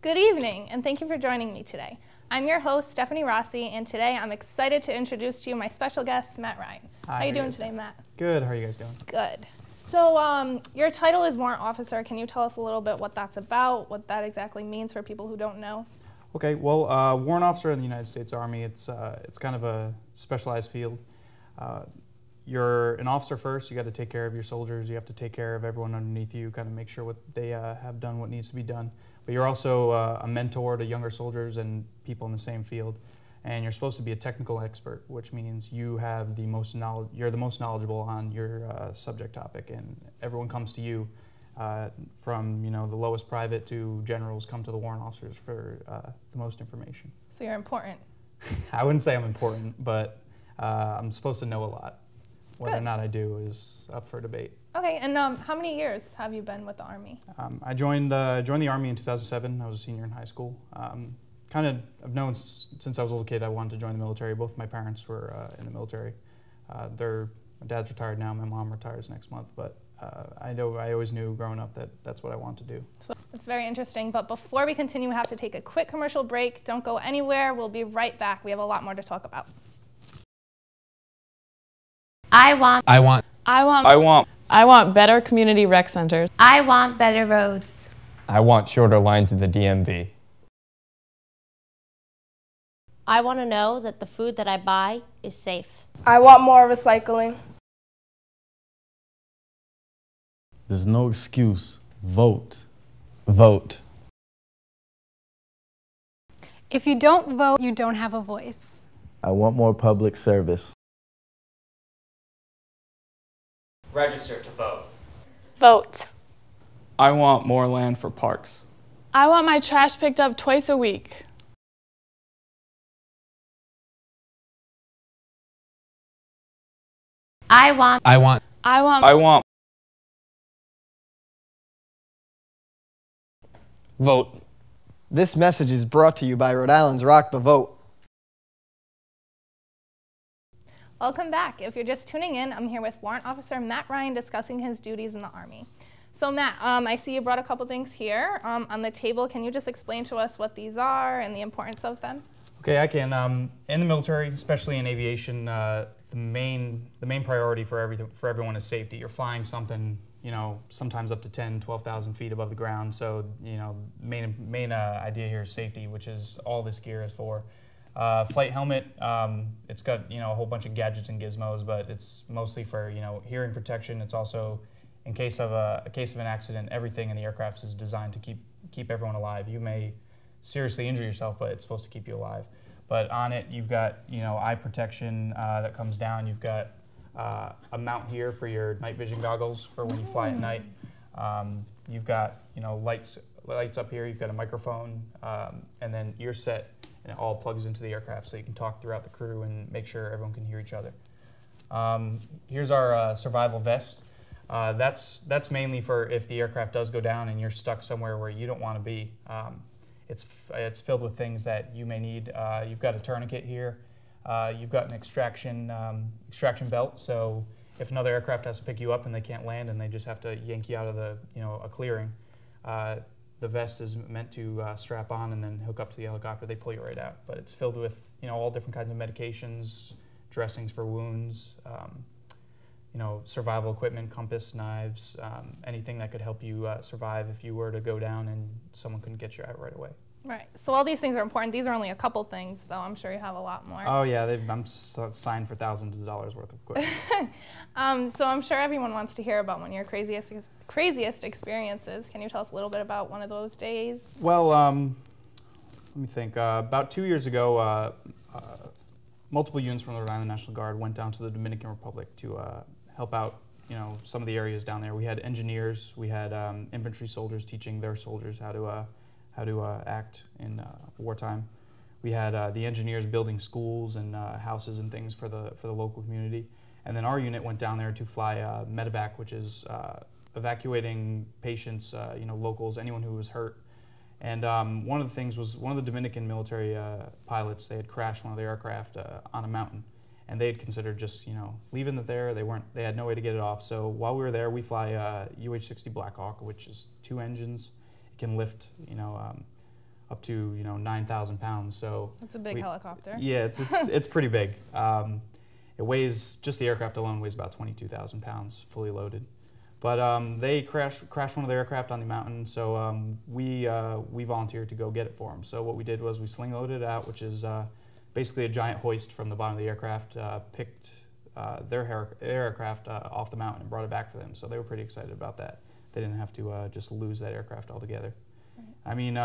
Good evening, and thank you for joining me today. I'm your host, Stephanie Rossi, and today I'm excited to introduce to you my special guest, Matt Ryan. Hi, how are you doing today, Matt? Good. How are you guys doing? Good. So your title is Warrant Officer. Can you tell us a little bit what that's about, what that exactly means for people who don't know? Okay. Well, Warrant Officer in the United States Army, it's kind of a specialized field. You're an officer first. You got to take care of your soldiers. You have to take care of everyone underneath you, kind of make sure what they have done, what needs to be done. But you're also a mentor to younger soldiers and people in the same field. And you're supposed to be a technical expert, which means you have the most knowledge. You're the most knowledgeable on your subject topic, and everyone comes to you, from the lowest private to generals come to the warrant officers for the most information. So you're important. I wouldn't say I'm important, but I'm supposed to know a lot. Whether Good. or not I do is up for debate. Okay, and how many years have you been with the Army? I joined the Army in 2007. I was a senior in high school. I've known since I was a little kid I wanted to join the military. Both my parents were in the military. My dad's retired now. My mom retires next month. But I always knew growing up that that's what I wanted to do. So it's very interesting. But before we continue, we have to take a quick commercial break. Don't go anywhere. We'll be right back. We have a lot more to talk about. I want better community rec centers. I want better roads. I want shorter lines in the DMV. I want to know that the food that I buy is safe. I want more recycling. There's no excuse. Vote. Vote. If you don't vote, you don't have a voice. I want more public service. Register to vote. Vote. I want more land for parks. I want my trash picked up twice a week. I want. Vote. This message is brought to you by Rhode Island's Rock the Vote. Welcome back. If you're just tuning in, I'm here with Warrant Officer Matt Ryan discussing his duties in the Army. So Matt, I see you brought a couple things here on the table. Can you just explain to us what these are and the importance of them? Okay, I can. In the military, especially in aviation, the main priority for everyone is safety. You're flying something, sometimes up to 10, 12,000 feet above the ground. So, main idea here is safety, which is all this gear is for. Flight helmet, it's got a whole bunch of gadgets and gizmos, but it's mostly for hearing protection. It's also in case of an accident, everything in the aircraft is designed to keep everyone alive. You may seriously injure yourself, but it's supposed to keep you alive. But on it, you've got eye protection that comes down. You've got a mount here for your night vision goggles for when you fly at night. You've got lights up here. You've got a microphone, and then ear set. And it all plugs into the aircraft so you can talk throughout the crew and make sure everyone can hear each other. Here's our survival vest. That's mainly for if the aircraft does go down and you're stuck somewhere where you don't want to be. It's filled with things that you may need. You've got a tourniquet here. You've got an extraction belt. So if another aircraft has to pick you up and they can't land and they just have to yank you out of a clearing, the vest is meant to strap on and then hook up to the helicopter. They pull you right out. But it's filled with all different kinds of medications, dressings for wounds, survival equipment, compass, knives, anything that could help you survive if you were to go down and someone couldn't get you out right away. Right. So all these things are important. These are only a couple things, though. I'm sure you have a lot more. Oh, yeah. I'm signed for thousands of dollars worth of equipment. So I'm sure everyone wants to hear about one of your craziest experiences. Can you tell us a little bit about one of those days? Well, let me think. About 2 years ago, multiple units from the Rhode Island National Guard went down to the Dominican Republic to help out some of the areas down there. We had engineers. We had infantry soldiers teaching their soldiers how to act in wartime. We had the engineers building schools and houses and things for the local community. And then our unit went down there to fly medevac, which is evacuating patients, locals, anyone who was hurt. And one of the things was one of the Dominican military pilots, they had crashed one of their aircraft on a mountain. And they had considered just, leaving it there. They had no way to get it off. So while we were there, we fly UH-60 Black Hawk, which is 2 engines. It can lift, up to 9,000 pounds. So it's a big helicopter. Yeah, it's pretty big. It weighs, just the aircraft alone weighs about 22,000 pounds, fully loaded. But they crashed one of their aircraft on the mountain, so we volunteered to go get it for them. So what we did was we sling loaded it out, which is basically a giant hoist from the bottom of the aircraft, picked their aircraft off the mountain and brought it back for them. So they were pretty excited about that. They didn't have to just lose that aircraft altogether. Right. I mean,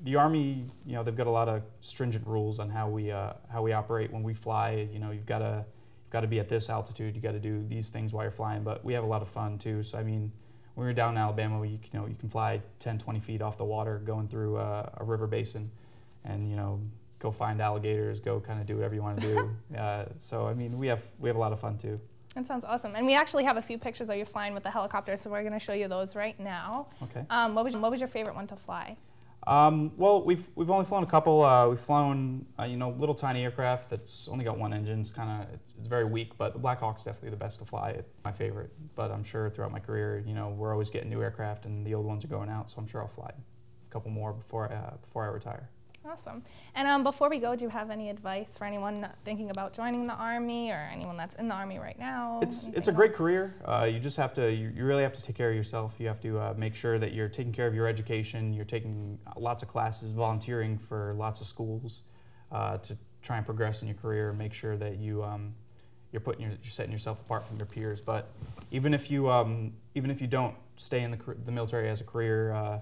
the Army, they've got a lot of stringent rules on how we operate when we fly. You've got to be at this altitude. You got to do these things while you're flying. But we have a lot of fun too. So I mean, when we're down in Alabama, you can fly 10, 20 feet off the water, going through a river basin, and go find alligators, go kind of do whatever you want to do. So I mean, we have a lot of fun too. That sounds awesome. And we actually have a few pictures of you flying with the helicopter, so we're going to show you those right now. Okay. What was your favorite one to fly? Well, we've only flown a couple. We've flown little tiny aircraft that's only got one engine. It's very weak, but the Black Hawk's definitely the best to fly. It's my favorite. But I'm sure throughout my career, we're always getting new aircraft, and the old ones are going out. So I'm sure I'll fly a couple more before I retire. Awesome. And before we go, do you have any advice for anyone thinking about joining the Army, or anyone that's in the Army right now? It's a great career. You just have to, you really have to take care of yourself. You have to make sure that you're taking care of your education. You're taking lots of classes, volunteering for lots of schools to try and progress in your career. Make sure that you're setting yourself apart from your peers. But even if you don't stay in the military as a career.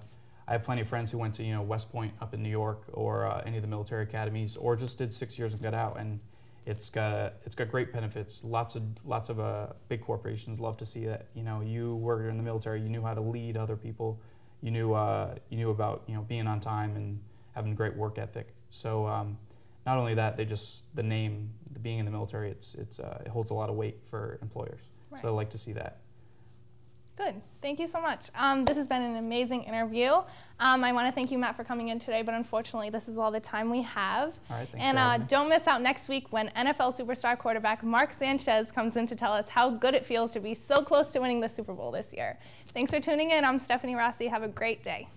I have plenty of friends who went to West Point up in New York, or any of the military academies, or just did 6 years and got out, and it's got great benefits. Lots of big corporations love to see that you were in the military, you knew how to lead other people, you knew about being on time and having a great work ethic. So not only that, the name, being in the military, it holds a lot of weight for employers. Right. So I like to see that. Good. Thank you so much. This has been an amazing interview. I want to thank you, Matt, for coming in today, but unfortunately, this is all the time we have. All right, thanks and don't miss out next week when NFL superstar quarterback Mark Sanchez comes in to tell us how good it feels to be so close to winning the Super Bowl this year. Thanks for tuning in. I'm Stephanie Rossi. Have a great day.